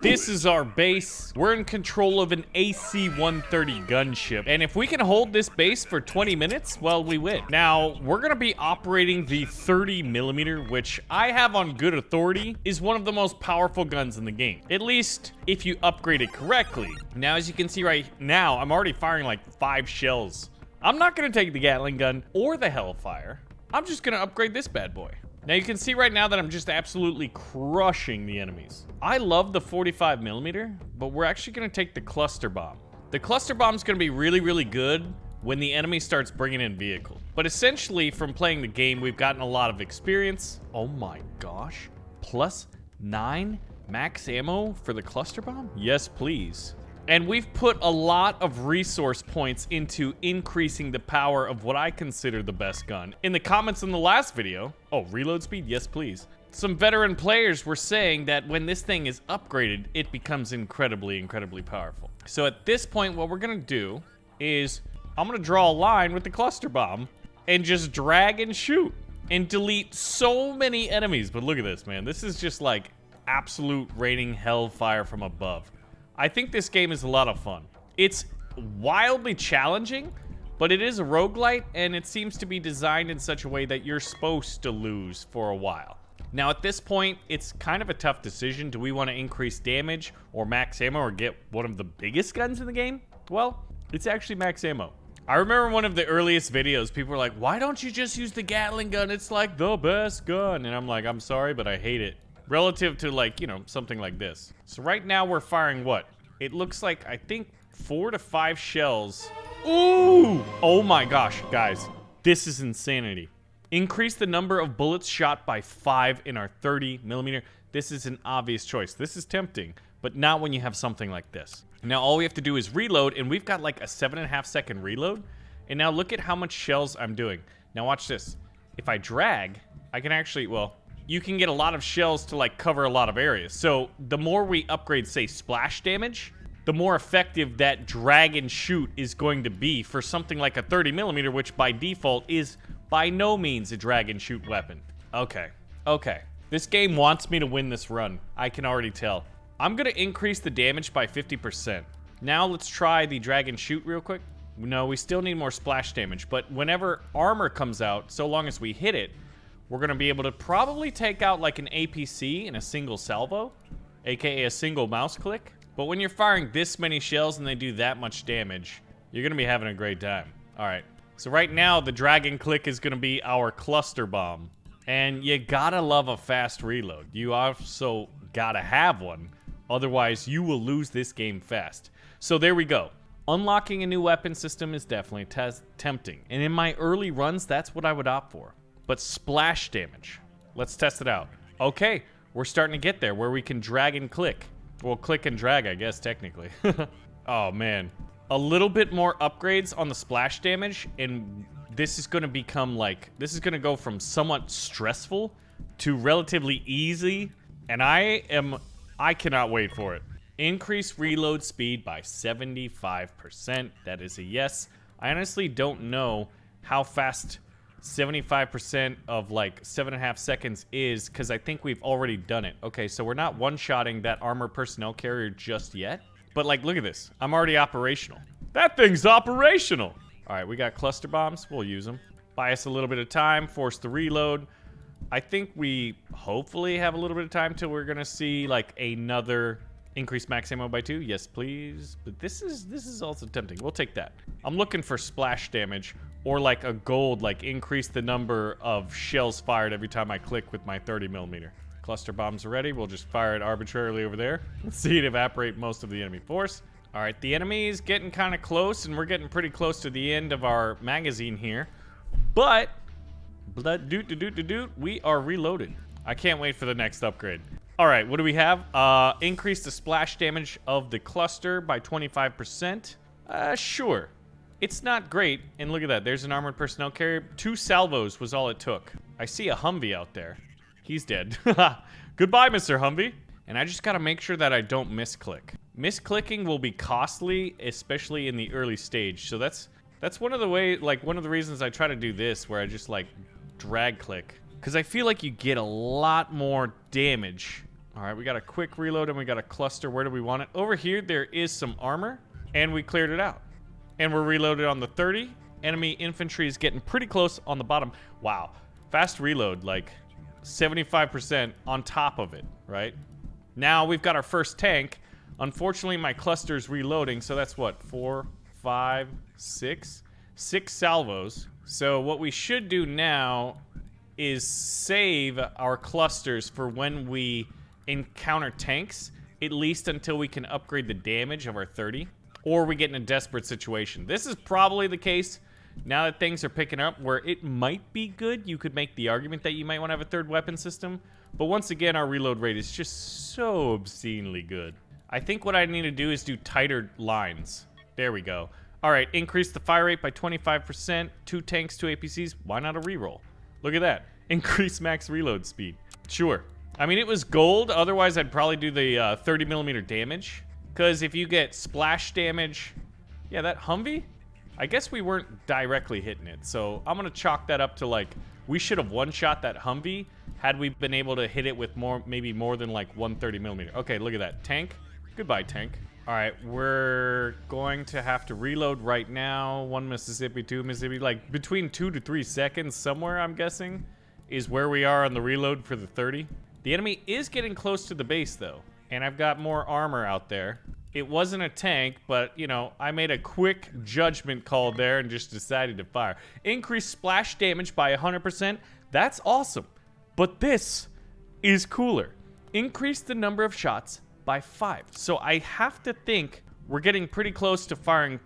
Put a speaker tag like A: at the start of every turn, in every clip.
A: This is our base. We're in control of an AC-130 gunship. And if we can hold this base for 20 minutes, well, we win. Now, we're gonna be operating the 30mm, which I have on good authority is one of the most powerful guns in the game. At least if you upgrade it correctly. Now, as you can see right now, I'm already firing like 5 shells. I'm not gonna take the Gatling gun or the Hellfire. I'm just gonna upgrade this bad boy. Now you can see right now that I'm just absolutely crushing the enemies. I love the 45mm, but we're actually gonna take the cluster bomb. The cluster bomb is gonna be really, really good when the enemy starts bringing in vehicle. But essentially from playing the game, we've gotten a lot of experience. Oh my gosh, +9 max ammo for the cluster bomb? Yes, please. And we've put a lot of resource points into increasing the power of what I consider the best gun. In the comments in the last video, oh, reload speed? Yes, please. Some veteran players were saying that when this thing is upgraded, it becomes incredibly, incredibly powerful. So at this point, what we're gonna do is I'm gonna draw a line with the cluster bomb and just drag and shoot and delete so many enemies. But look at this, man. This is just like absolute raining hellfire from above. I think this game is a lot of fun. It's wildly challenging, but it is a roguelite, and it seems to be designed in such a way that you're supposed to lose for a while. Now, at this point, it's kind of a tough decision. Do we want to increase damage or max ammo or get one of the biggest guns in the game? Well, it's actually max ammo. I remember one of the earliest videos, people were like, why don't you just use the Gatling gun? It's like the best gun. And I'm like, I'm sorry, but I hate it. Relative to like, you know, something like this. So right now we're firing what? It looks like, I think 4 to 5 shells. Ooh! Oh my gosh, guys. This is insanity. Increase the number of bullets shot by 5 in our 30mm. This is an obvious choice. This is tempting, but not when you have something like this. Now all we have to do is reload, and we've got like a 7.5 second reload. And now look at how much shells I'm doing. Now watch this. If I drag, I can actually, well, you can get a lot of shells to like cover a lot of areas. So the more we upgrade, say, splash damage, the more effective that drag and shoot is going to be for something like a 30mm, which by default is by no means a drag and shoot weapon. Okay. This game wants me to win this run. I can already tell. I'm gonna increase the damage by 50%. Now let's try the drag and shoot real quick. No, we still need more splash damage, but whenever armor comes out, so long as we hit it, we're gonna be able to probably take out like an APC in a single salvo, aka a single mouse click. But when you're firing this many shells and they do that much damage, you're gonna be having a great time. All right, so right now the dragon click is gonna be our cluster bomb. And you gotta love a fast reload. You also gotta have one, otherwise you will lose this game fast. So there we go. Unlocking a new weapon system is definitely tempting. And in my early runs, that's what I would opt for. But splash damage, let's test it out. Okay, we're starting to get there where we can drag and click. Well, click and drag, I guess, technically. Oh, man. A little bit more upgrades on the splash damage, and this is going to become like, this is going to go from somewhat stressful to relatively easy, and I cannot wait for it. Increase reload speed by 75%. That is a yes. I honestly don't know how fast 75% of like 7.5 seconds is, because I think we've already done it. Okay, so we're not one-shotting that armored personnel carrier just yet. But like, look at this. I'm already operational. That thing's operational! Alright, we got cluster bombs. We'll use them. Buy us a little bit of time. Force the reload. I think we hopefully have a little bit of time till we're gonna see like another increase max ammo by 2. Yes, please. But this is also tempting. We'll take that. I'm looking for splash damage. Or like a gold, like increase the number of shells fired every time I click with my 30mm. Cluster bombs are ready. We'll just fire it arbitrarily over there. Let's see it evaporate most of the enemy force. All right, the enemy is getting kind of close, and we're getting pretty close to the end of our magazine here. But, we are reloaded. I can't wait for the next upgrade. All right, what do we have? Increase the splash damage of the cluster by 25%. Sure. It's not great, and look at that. There's an armored personnel carrier. 2 salvos was all it took. I see a Humvee out there. He's dead. Goodbye, Mr. Humvee. And I just gotta make sure that I don't misclick. Misclicking will be costly, especially in the early stage. So that's one of the one of the reasons I try to do this, where I just like drag click. Because I feel like you get a lot more damage. All right, we got a quick reload and we got a cluster. Where do we want it? Over here, there is some armor, and we cleared it out. And we're reloaded on the 30. Enemy infantry is getting pretty close on the bottom. Wow, fast reload, like 75% on top of it, right? Now we've got our first tank. Unfortunately, my cluster's reloading, so that's what, 4, 5, 6? 6 salvos. So what we should do now is save our clusters for when we encounter tanks, at least until we can upgrade the damage of our 30, or we get in a desperate situation. This is probably the case now that things are picking up where it might be good. You could make the argument that you might want to have a third weapon system, but once again, our reload rate is just so obscenely good. I think what I need to do is do tighter lines. There we go. All right, increase the fire rate by 25%, 2 tanks, 2 APCs. Why not a reroll? Look at that. Increase max reload speed. Sure. I mean, it was gold. Otherwise, I'd probably do the 30 millimeter damage. Because if you get splash damage... Yeah, that Humvee? I guess we weren't directly hitting it. So I'm going to chalk that up to, like, we should have one-shot that Humvee had we been able to hit it with more, maybe more than, like, 130 millimeter. Okay, look at that. Tank. Goodbye, tank. All right, we're going to have to reload right now. 1 Mississippi, 2 Mississippi. Like, between 2 to 3 seconds somewhere, I'm guessing, is where we are on the reload for the 30. The enemy is getting close to the base, though. And I've got more armor out there. It wasn't a tank, but, you know, I made a quick judgment call there and just decided to fire. Increase splash damage by 100%. That's awesome. But this is cooler. Increase the number of shots by 5. So I have to think we're getting pretty close to firing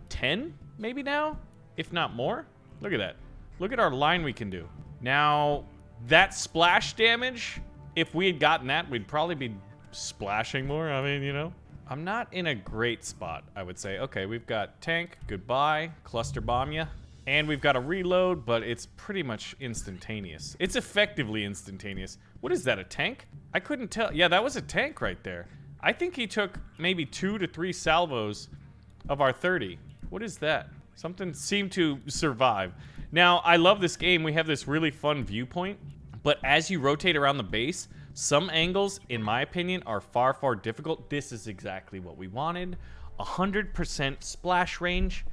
A: 10 maybe now, if not more. Look at that. Look at our line we can do. Now, that splash damage, if we had gotten that, we'd probably be splashing more. I mean, you know. I'm not in a great spot, I would say. Okay, we've got tank, goodbye, cluster bomb ya. And we've got a reload, but it's pretty much instantaneous. It's effectively instantaneous. What is that, a tank? I couldn't tell. Yeah, that was a tank right there. I think he took maybe 2 to 3 salvos of our 30. What is that? Something seemed to survive. Now, I love this game. We have this really fun viewpoint, but as you rotate around the base, some angles, in my opinion, are far, far difficult. This is exactly what we wanted. 100% splash range,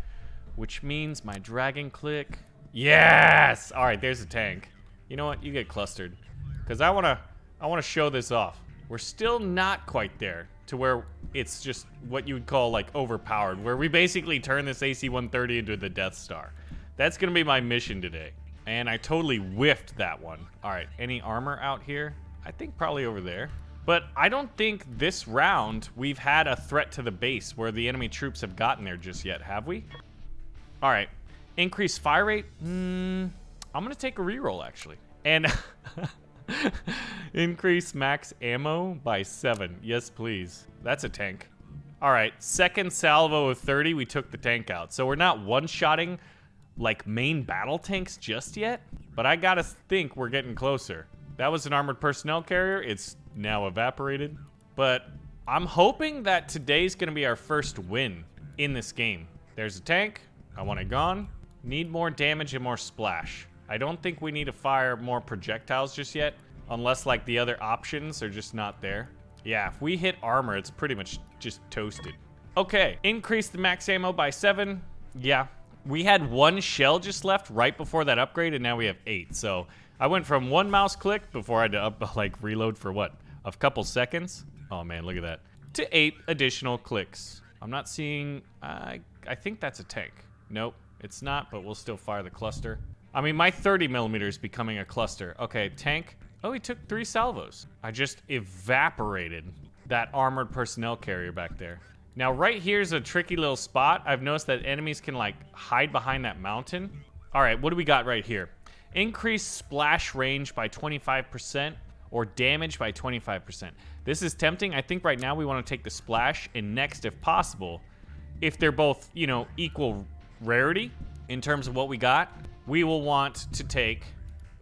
A: which means my dragon click. Yes! All right, there's a tank. You know what? You get clustered, because I want to show this off. We're still not quite there to where it's just what you would call like overpowered, where we basically turn this AC-130 into the Death Star. That's going to be my mission today. And I totally whiffed that one. All right, any armor out here? I think probably over there. But I don't think this round we've had a threat to the base where the enemy troops have gotten there just yet, have we? All right, increase fire rate. I'm going to take a reroll, actually. And increase max ammo by 7. Yes, please. That's a tank. All right, second salvo of 30, we took the tank out. So we're not one-shotting like main battle tanks just yet, but I gotta think we're getting closer. That was an armored personnel carrier. It's now evaporated, but I'm hoping that today's gonna be our first win in this game. There's a tank. I want it gone. Need more damage and more splash. I don't think we need to fire more projectiles just yet, unless like the other options are just not there. Yeah, if we hit armor, it's pretty much just toasted. Okay, increase the max ammo by 7. Yeah, we had 1 shell just left right before that upgrade, and now we have 8. So I went from 1 mouse click before I had to reload for what, a couple seconds? Oh man, look at that. To 8 additional clicks. I'm not seeing, I think that's a tank. Nope, it's not, but we'll still fire the cluster. I mean, my 30 millimeter is becoming a cluster. Okay, tank. Oh, he took 3 salvos. I just evaporated that armored personnel carrier back there. Now, right here's a tricky little spot. I've noticed that enemies can, like, hide behind that mountain. All right, what do we got right here? Increase splash range by 25% or damage by 25%. This is tempting. I think right now we want to take the splash, and next, if possible, if they're both, you know, equal rarity in terms of what we got, we will want to take...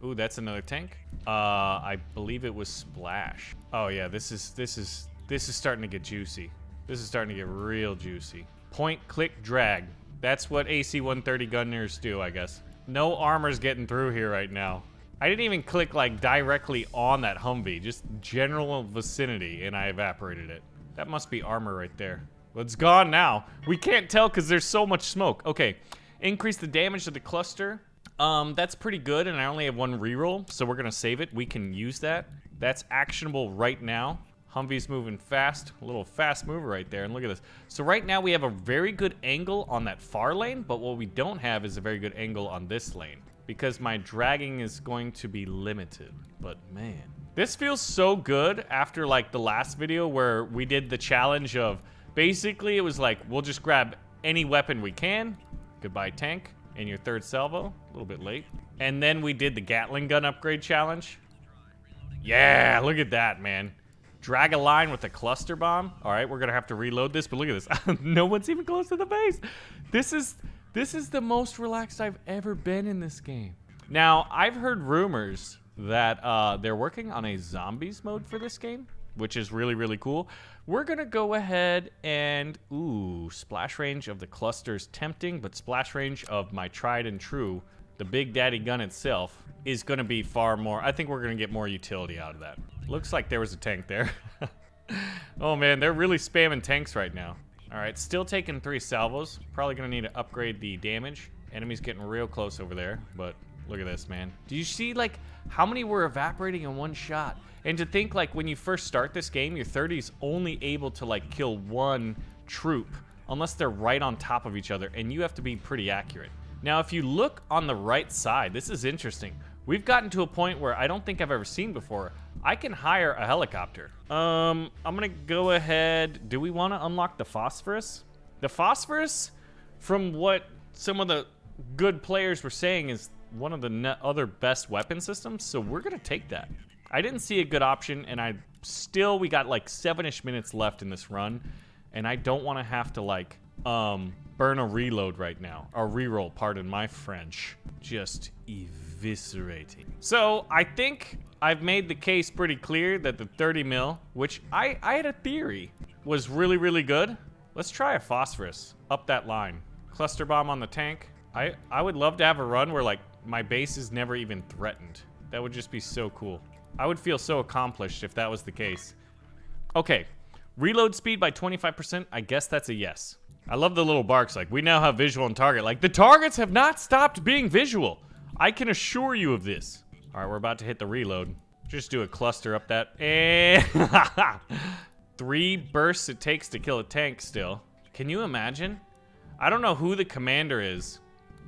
A: Ooh, that's another tank. I believe it was splash. Oh yeah, this is starting to get juicy. This is starting to get real juicy. Point, click, drag. That's what AC-130 gunners do, I guess. No armor's getting through here right now. I didn't even click like directly on that Humvee, just general vicinity, and I evaporated it. That must be armor right there. Well, it's gone now. We can't tell because there's so much smoke. Okay, increase the damage to the cluster. That's pretty good, and I only have one reroll, so we're gonna save it. We can use that. That's actionable right now. Humvee's moving fast, a little fast mover right there, and look at this. So right now we have a very good angle on that far lane, but what we don't have is a very good angle on this lane, because my dragging is going to be limited. But man, this feels so good after like the last video where we did the challenge of, basically it was like, we'll just grab any weapon we can. Goodbye tank, and your third salvo, a little bit late. And then we did the Gatling gun upgrade challenge. Yeah, look at that, man. Drag a line with a cluster bomb. All right, we're gonna have to reload this, but look at this. No one's even close to the base. This is the most relaxed I've ever been in this game. Now, I've heard rumors that they're working on a zombies mode for this game, which is really, really cool. We're gonna go ahead and, ooh, splash range of the cluster is tempting, but splash range of my tried and true, the Big Daddy gun itself, is gonna be far more. I think we're gonna get more utility out of that. Looks like there was a tank there. Oh man, they're really spamming tanks right now. All right, still taking 3 salvos. Probably gonna need to upgrade the damage. Enemy's getting real close over there, but look at this, man. Do you see like how many were evaporating in one shot? And to think like when you first start this game, your 30's only able to like kill 1 troop unless they're right on top of each other, and you have to be pretty accurate. Now, if you look on the right side, this is interesting. We've gotten to a point where I don't think I've ever seen before. I can hire a helicopter. I'm gonna go ahead. Do we want to unlock the phosphorus? The phosphorus, from what some of the good players were saying, is one of the other best weapon systems, so we're gonna take that. I didn't see a good option, and we got like 7-ish minutes left in this run, and I don't want to have to like burn a reload right now, or reroll, pardon my French. Just eviscerating. So I think I've made the case pretty clear that the 30 mil, which I had a theory was really, really good. Let's try a phosphorus up that line. Cluster bomb on the tank. I would love to have a run where like my base is never even threatened. That would just be so cool. I would feel so accomplished if that was the case. Okay, reload speed by 25%. I guess that's a yes. I love the little barks, like, we now have visual on target. Like, the targets have not stopped being visual. I can assure you of this. All right, we're about to hit the reload. Just do a cluster up that. And 3 bursts it takes to kill a tank still. Can you imagine? I don't know who the commander is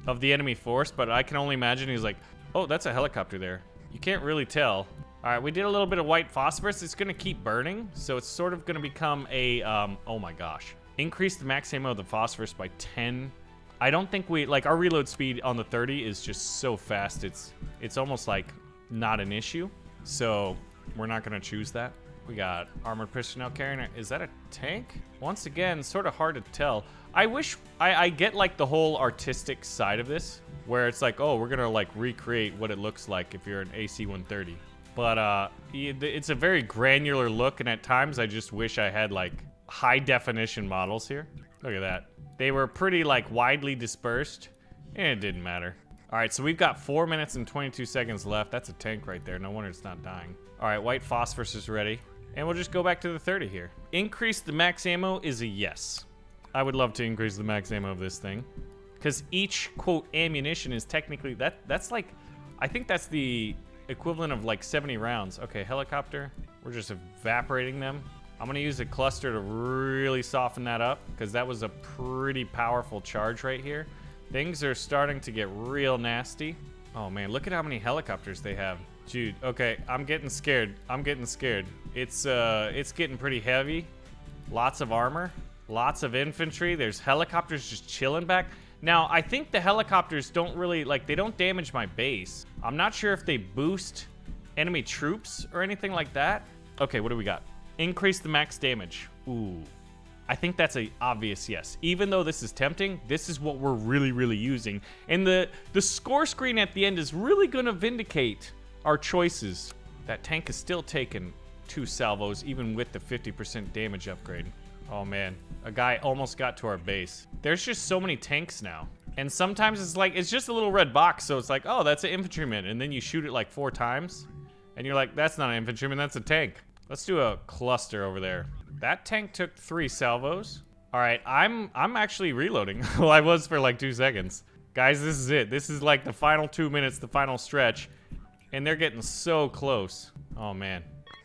A: of the enemy force, but I can only imagine he's like, oh, that's a helicopter there. You can't really tell. All right, we did a little bit of white phosphorus. It's gonna keep burning, so it's sort of gonna become a, oh my gosh. Increase the max ammo of the phosphorus by 10. I don't think like our reload speed on the 30 is just so fast. It's almost like not an issue. So we're not gonna choose that. We got armored personnel carrier. Is that a tank? Once again, sort of hard to tell. I wish I get like the whole artistic side of this, where it's like, oh, we're gonna like recreate what it looks like if you're an AC-130. But it's a very granular look, and at times I just wish I had like high definition models here. Look at that. They were pretty like widely dispersed, and it didn't matter. All right, so we've got 4 minutes and 22 seconds left. That's a tank right there. No wonder it's not dying. All right, white phosphorus is ready, and we'll just go back to the 30 here. Increase the max ammo is a yes. I would love to increase the max ammo of this thing, because each quote ammunition is technically that's like, I think that's the equivalent of like 70 rounds. Okay, helicopter. We're just evaporating them. I'm gonna use a cluster to really soften that up, because that was a pretty powerful charge right here. Things are starting to get real nasty. Oh man, look at how many helicopters they have. Dude, okay, I'm getting scared. I'm getting scared. It's getting pretty heavy. Lots of armor, lots of infantry. There's helicopters just chilling back. Now, I think the helicopters don't really, like, they don't damage my base. I'm not sure if they boost enemy troops or anything like that. Okay, what do we got? Increase the max damage. Ooh. I think that's a obvious yes. Even though this is tempting, this is what we're really, really using. And the score screen at the end is really gonna vindicate our choices. That tank is still taking 2 salvos, even with the 50% damage upgrade. Oh man, a guy almost got to our base. There's just so many tanks now. And sometimes it's like, it's just a little red box, so it's like, oh, that's an infantryman. And then you shoot it like 4 times, and you're like, that's not an infantryman, that's a tank. Let's do a cluster over there. That tank took 3 salvos. All right, I'm actually reloading. Well, I was for like 2 seconds. Guys, this is it. This is like the final 2 minutes, the final stretch. And they're getting so close. Oh, man.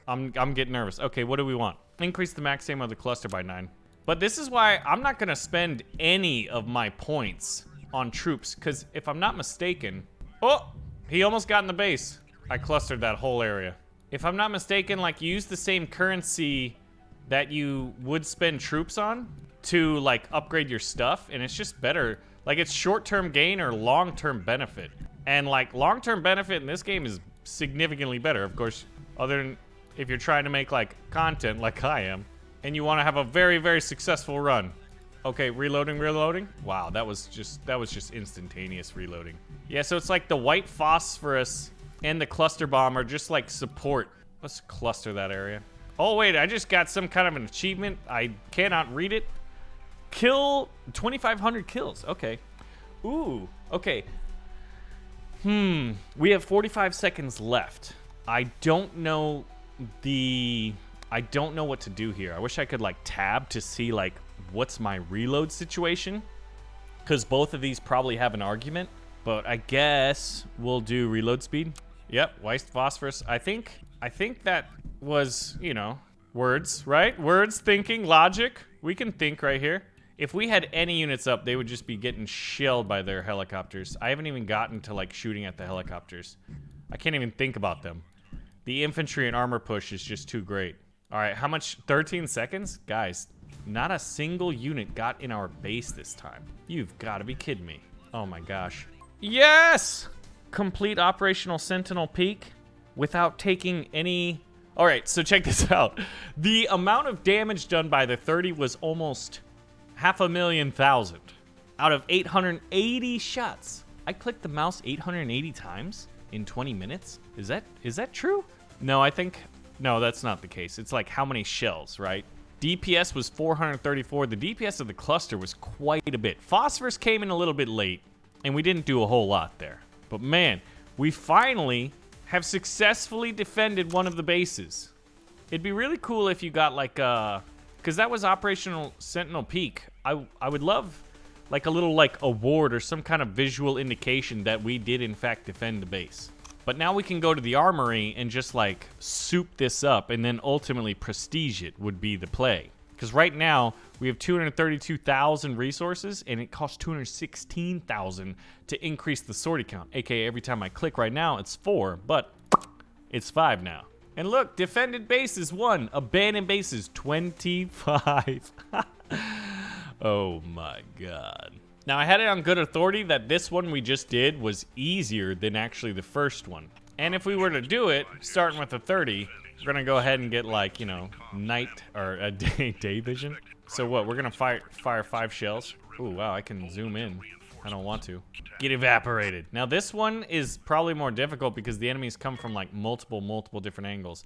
A: I'm getting nervous. Okay, what do we want? Increase the max ammo of the cluster by 9. But this is why I'm not gonna spend any of my points on troops, because if I'm not mistaken... Oh! He almost got in the base. I clustered that whole area. If I'm not mistaken, like, use the same currency that you would spend troops on to, like, upgrade your stuff, and it's just better. Like, it's short-term gain or long-term benefit. And, like, long-term benefit in this game is significantly better, of course, other than if you're trying to make, like, content like I am, and you want to have a very, very successful run. Okay, reloading. Wow, that was just instantaneous reloading. Yeah, so it's like the white phosphorus and the cluster bomb are just like support. Let's cluster that area. Oh wait, I just got some kind of an achievement. I cannot read it. Kill 2,500 kills. Okay. Ooh, okay. We have 45 seconds left. I don't know what to do here. I wish I could like tab to see like what's my reload situation, because both of these probably have an argument, but I guess we'll do reload speed. Yep, white phosphorus. I think that was, you know, words, right? Words, thinking, logic. We can think right here. If we had any units up, they would just be getting shelled by their helicopters. I haven't even gotten to like shooting at the helicopters. I can't even think about them. The infantry and armor push is just too great. All right, how much? 13 seconds? Guys, not a single unit got in our base this time. You've got to be kidding me. Oh my gosh. Yes! Complete operational Sentinel peak without taking any... All right, so check this out. The amount of damage done by the 30 was almost 500,000 out of 880 shots. I clicked the mouse 880 times in 20 minutes. Is that true? No, no, that's not the case. It's like how many shells, right? DPS was 434. The DPS of the cluster was quite a bit. Phosphorus came in a little bit late, and we didn't do a whole lot there. But man, we finally have successfully defended one of the bases. It'd be really cool if you got like because that was Operational Sentinel Peak. I would love like a little like award or some kind of visual indication that we did in fact defend the base. But now we can go to the Armory and just like soup this up, and then ultimately prestige it would be the play. Because right now we have 232,000 resources, and it costs 216,000 to increase the sortie count. AKA every time I click right now, it's 4, but it's 5 now. And look, defended bases 1, abandoned bases 25. Oh my god. Now, I had it on good authority that this one we just did was easier than actually the first one. And if we were to do it, starting with a 30, we're gonna go ahead and get like, you know, night or a day vision. So what, we're gonna fire 5 shells. Ooh, wow, I can zoom in. I don't want to. Get evaporated. Now this one is probably more difficult because the enemies come from like multiple different angles.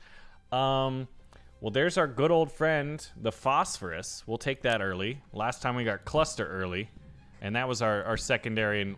A: Well, there's our good old friend, the phosphorus. We'll take that early. Last time we got cluster early. And that was our secondary and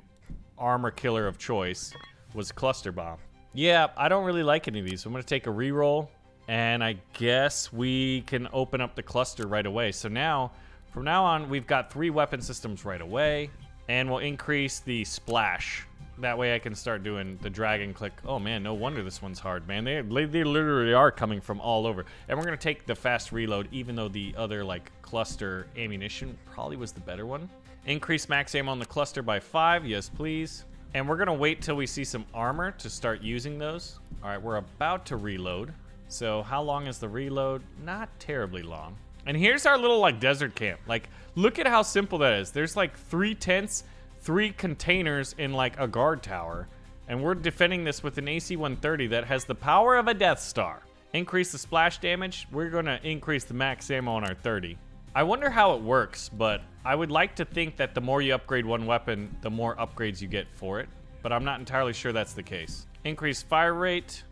A: armor killer of choice, was cluster bomb. Yeah, I don't really like any of these. So I'm gonna take a reroll, and I guess we can open up the cluster right away. So now, from now on, we've got 3 weapon systems right away, and we'll increase the splash. That way I can start doing the drag and click. Oh man, no wonder this one's hard, man. They literally are coming from all over. And we're gonna take the fast reload, even though the other like cluster ammunition probably was the better one. Increase max ammo on the cluster by 5, yes please. And we're gonna wait till we see some armor to start using those. All right, we're about to reload. So how long is the reload? Not terribly long. And here's our little like desert camp. Like, look at how simple that is. There's like 3 tents, 3 containers in like a guard tower. And we're defending this with an AC-130 that has the power of a Death Star. Increase the splash damage. We're gonna increase the max ammo on our 30. I wonder how it works, but I would like to think that the more you upgrade one weapon, the more upgrades you get for it. But I'm not entirely sure that's the case. Increase fire rate.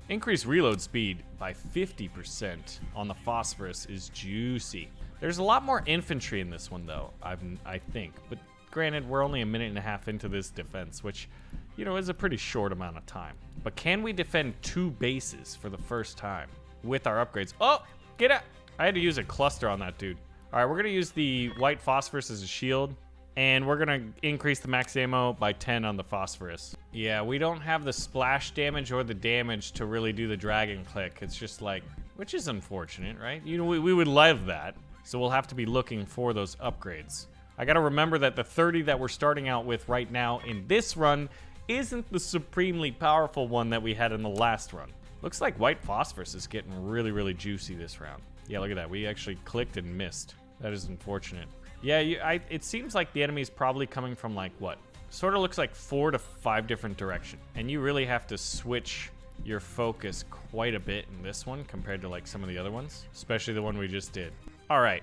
A: Increase reload speed by 50% on the phosphorus is juicy. There's a lot more infantry in this one, though, I think. But granted, we're only a minute and a half into this defense, which, you know, is a pretty short amount of time. But can we defend 2 bases for the first time with our upgrades? Oh, get out. I had to use a cluster on that dude. All right, we're going to use the white phosphorus as a shield. And we're going to increase the max ammo by 10 on the phosphorus. Yeah, we don't have the splash damage or the damage to really do the dragon click. It's just like, which is unfortunate, right? You know, we would love that. So we'll have to be looking for those upgrades. I got to remember that the 30 that we're starting out with right now in this run isn't the supremely powerful one that we had in the last run. Looks like white phosphorus is getting really, really juicy this round. Yeah, look at that. We actually clicked and missed. That is unfortunate. Yeah, it seems like the enemy is probably coming from like what? Sort of looks like 4 to 5 different directions. And you really have to switch your focus quite a bit in this one compared to like some of the other ones, especially the one we just did. All right.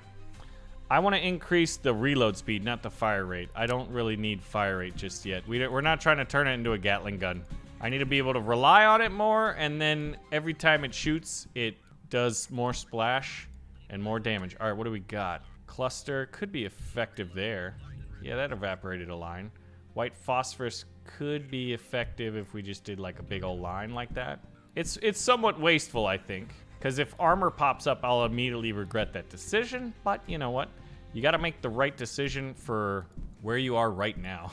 A: I want to increase the reload speed, not the fire rate. I don't really need fire rate just yet. We're not trying to turn it into a Gatling gun. I need to be able to rely on it more, and then every time it shoots, it does more splash and more damage. All right, what do we got? Cluster could be effective there. Yeah, that evaporated a line. White phosphorus could be effective if we just did like a big old line like that. It's somewhat wasteful, I think, because if armor pops up, I'll immediately regret that decision. But you know what? You got to make the right decision for where you are right now.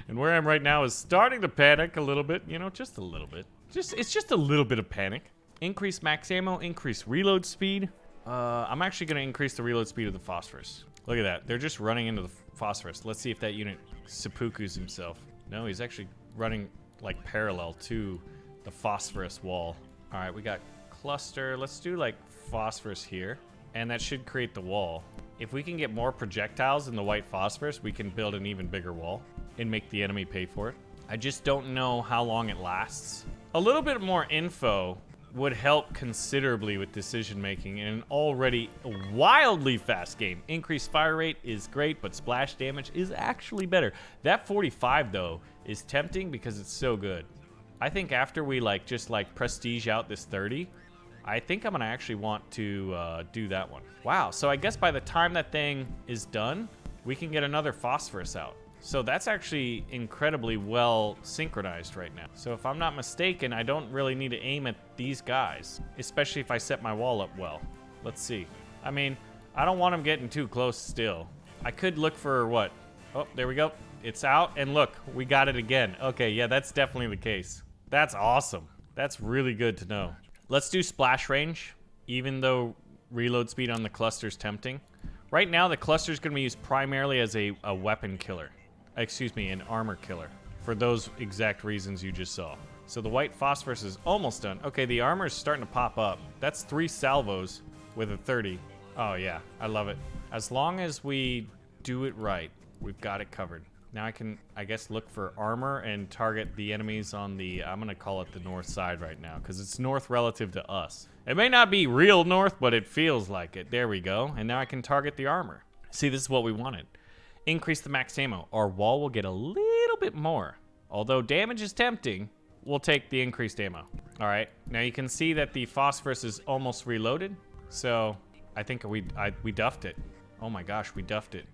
A: And where I'm right now is starting to panic a little bit, you know, just a little bit. It's just a little bit of panic. Increase max ammo, increase reload speed. I'm actually going to increase the reload speed of the phosphorus. Look at that. They're just running into the phosphorus. Let's see if that unit seppukus himself. No, he's actually running like parallel to the phosphorus wall. All right, we got cluster. Let's do like phosphorus here. And that should create the wall. If we can get more projectiles in the white phosphorus, we can build an even bigger wall and make the enemy pay for it. I just don't know how long it lasts. A little bit more info would help considerably with decision making in an already wildly fast game. Increased fire rate is great, but splash damage is actually better. That 45 though is tempting because it's so good. I think after we just prestige out this 30, I think I'm gonna actually want to do that one. Wow, so I guess by the time that thing is done, we can get another phosphorus out. So that's actually incredibly well synchronized right now. So if I'm not mistaken, I don't really need to aim at these guys, especially if I set my wall up well. Let's see. I mean, I don't want them getting too close still. I could look for what? Oh, there we go. It's out, and look, we got it again. Okay, yeah, that's definitely the case. That's awesome. That's really good to know. Let's do splash range, even though reload speed on the cluster is tempting. Right now, the cluster is going to be used primarily as a weapon killer. Excuse me, an armor killer, for those exact reasons you just saw. So the white phosphorus is almost done. Okay, the armor is starting to pop up. That's 3 salvos with a 30. Oh yeah, I love it. As long as we do it right, we've got it covered. Now I can, I guess, look for armor and target the enemies on the, I'm gonna call it the north side right now, because it's north relative to us. It may not be real north, but it feels like it. There we go. And now I can target the armor. See, this is what we wanted. Increase the max ammo. Our wall will get a little bit more. Although damage is tempting, we'll take the increased ammo. All right, now you can see that the phosphorus is almost reloaded. So I think we duffed it. Oh my gosh, we duffed it.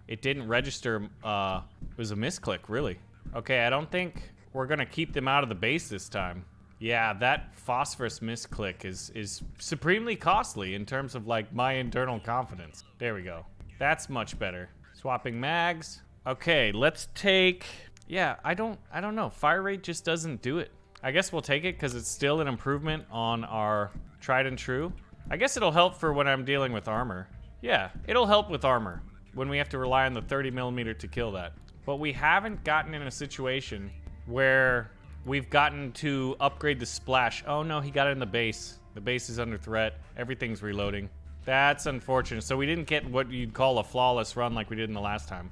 A: It didn't register, it was a misclick, really. Okay, I don't think we're gonna keep them out of the base this time. Yeah, that phosphorus misclick is supremely costly in terms of like my internal confidence. There we go. That's much better. Swapping mags. Okay, let's take, yeah, I don't know. Fire rate just doesn't do it. I guess we'll take it because it's still an improvement on our tried and true. I guess it'll help for when I'm dealing with armor. Yeah, it'll help with armor when we have to rely on the 30mm to kill that. But we haven't gotten in a situation where we've gotten to upgrade the splash. Oh no, he got it in the base. The base is under threat. Everything's reloading. That's unfortunate. So we didn't get what you'd call a flawless run like we did in the last time.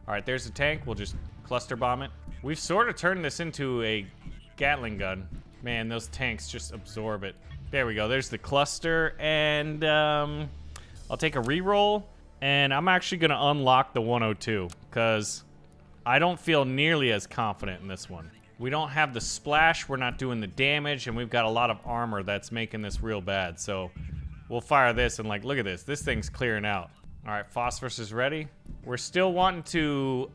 A: All right, there's a tank. We'll just cluster bomb it. We've sort of turned this into a Gatling gun. Man, those tanks just absorb it. There we go. There's the cluster, and I'll take a reroll, and I'm actually going to unlock the 102 because I don't feel nearly as confident in this one. We don't have the splash. We're not doing the damage, and we've got a lot of armor that's making this real bad. So we'll fire this, and like, look at this. This thing's clearing out. All right, phosphorus is ready. We're still wanting to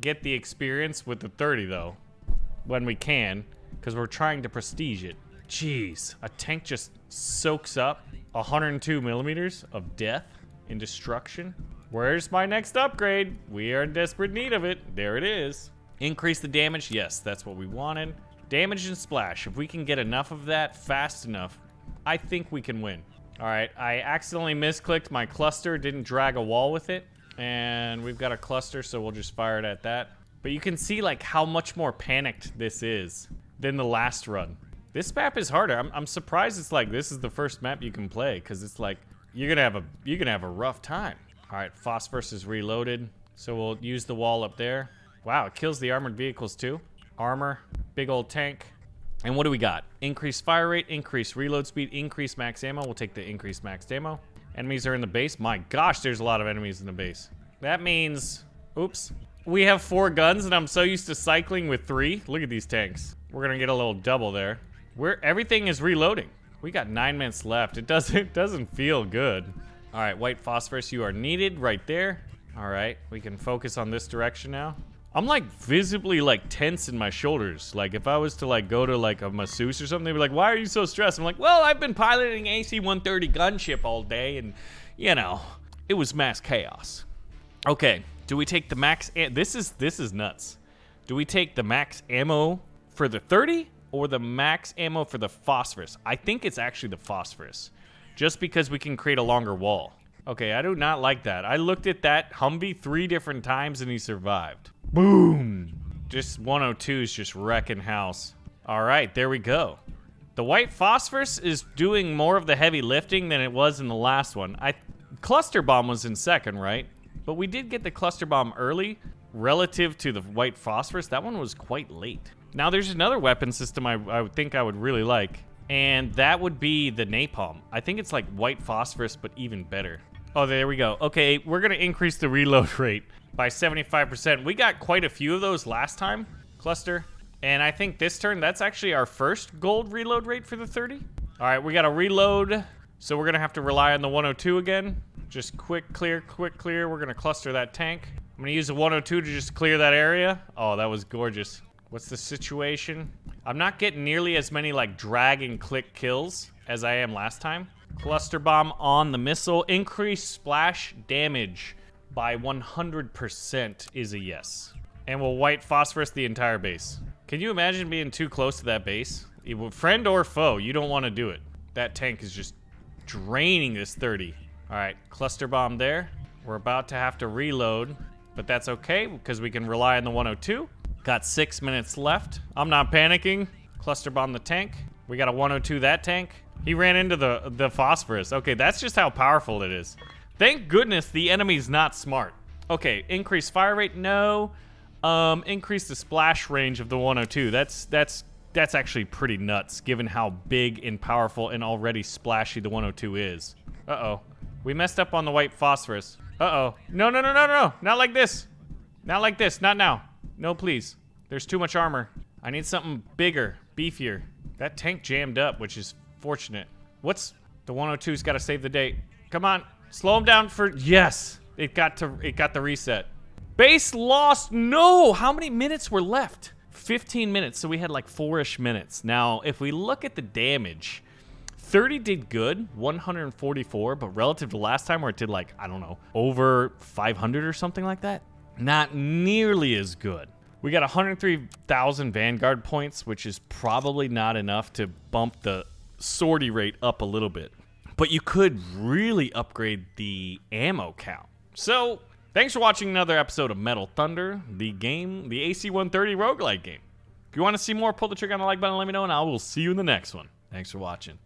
A: get the experience with the 30 though, when we can, because we're trying to prestige it. Jeez, a tank just soaks up 102 millimeters of death and destruction. Where's my next upgrade? We are in desperate need of it. There it is. Increase the damage. Yes, that's what we wanted. Damage and splash. If we can get enough of that fast enough, I think we can win. All right, I accidentally misclicked my cluster, didn't drag a wall with it, and we've got a cluster, so we'll just fire it at that. But you can see like how much more panicked this is than the last run. This map is harder. I'm surprised it's like this is the first map you can play, because it's like you're gonna have a rough time. All right, phosphorus is reloaded, so we'll use the wall up there. Wow, it kills the armored vehicles too. Armor, big old tank. And what do we got? Increased fire rate, increased reload speed, increased max ammo. We'll take the increased max ammo. Enemies are in the base. My gosh, there's a lot of enemies in the base. That means, oops. We have 4 guns and I'm so used to cycling with 3. Look at these tanks. We're gonna get a little double there. Everything is reloading. We got 9 minutes left. It doesn't feel good. All right, white phosphorus, you are needed right there. All right, we can focus on this direction now. I'm like visibly like tense in my shoulders. Like if I was to like go to like a masseuse or something, they'd be like, why are you so stressed? I'm like, well, I've been piloting AC-130 gunship all day and you know, it was mass chaos. Okay, do we take the max, this is nuts. Do we take the max ammo for the 30 or the max ammo for the phosphorus? I think it's actually the phosphorus, just because we can create a longer wall. Okay, I do not like that. I looked at that Humvee 3 different times and he survived. Boom! Just 102's just wrecking house. All right, there we go. The white phosphorus is doing more of the heavy lifting than it was in the last one. Cluster bomb was in second, right? But we did get the cluster bomb early relative to the white phosphorus. That one was quite late. Now there's another weapon system I would think I would really like, and that would be the napalm. I think it's like white phosphorus, but even better. Oh, there we go. Okay, we're gonna increase the reload rate by 75%. We got quite a few of those last time, cluster. And I think this turn, that's actually our first gold reload rate for the 30. All right, we got to reload. So we're gonna have to rely on the 102 again. Just quick clear, quick clear. We're gonna cluster that tank. I'm gonna use the 102 to just clear that area. Oh, that was gorgeous. What's the situation? I'm not getting nearly as many like drag and click kills as I am last time. Cluster bomb on the missile. Increase splash damage by 100% is a yes. And we'll white phosphorus the entire base. Can you imagine being too close to that base? Friend or foe, you don't want to do it. That tank is just draining this 30. All right, cluster bomb there. We're about to have to reload, but that's okay because we can rely on the 102. Got 6 minutes left. I'm not panicking. Cluster bomb the tank. We got a 102 that tank. He ran into the phosphorus. Okay, that's just how powerful it is. Thank goodness the enemy's not smart. Okay, increase fire rate, no. Increase the splash range of the 102. That's actually pretty nuts, given how big and powerful and already splashy the 102 is. Uh-oh. We messed up on the white phosphorus. Uh-oh. No, no, no, no, no. Not like this. Not like this. Not now. No, please. There's too much armor. I need something bigger, beefier. That tank jammed up, which is fortunate. What's... The 102's got to save the date. Come on. Slow him down for... Yes. It got the reset. Base lost. No. How many minutes were left? 15 minutes. So we had like 4-ish minutes. Now, if we look at the damage, 30 did good, 144, but relative to last time where it did like, I don't know, over 500 or something like that, not nearly as good. We got 103,000 Vanguard points, which is probably not enough to bump the sortie rate up a little bit. But you could really upgrade the ammo count. So, thanks for watching another episode of Metal Thunder, the AC-130 roguelike game. If you want to see more, pull the trigger on the like button, let me know, and I will see you in the next one. Thanks for watching.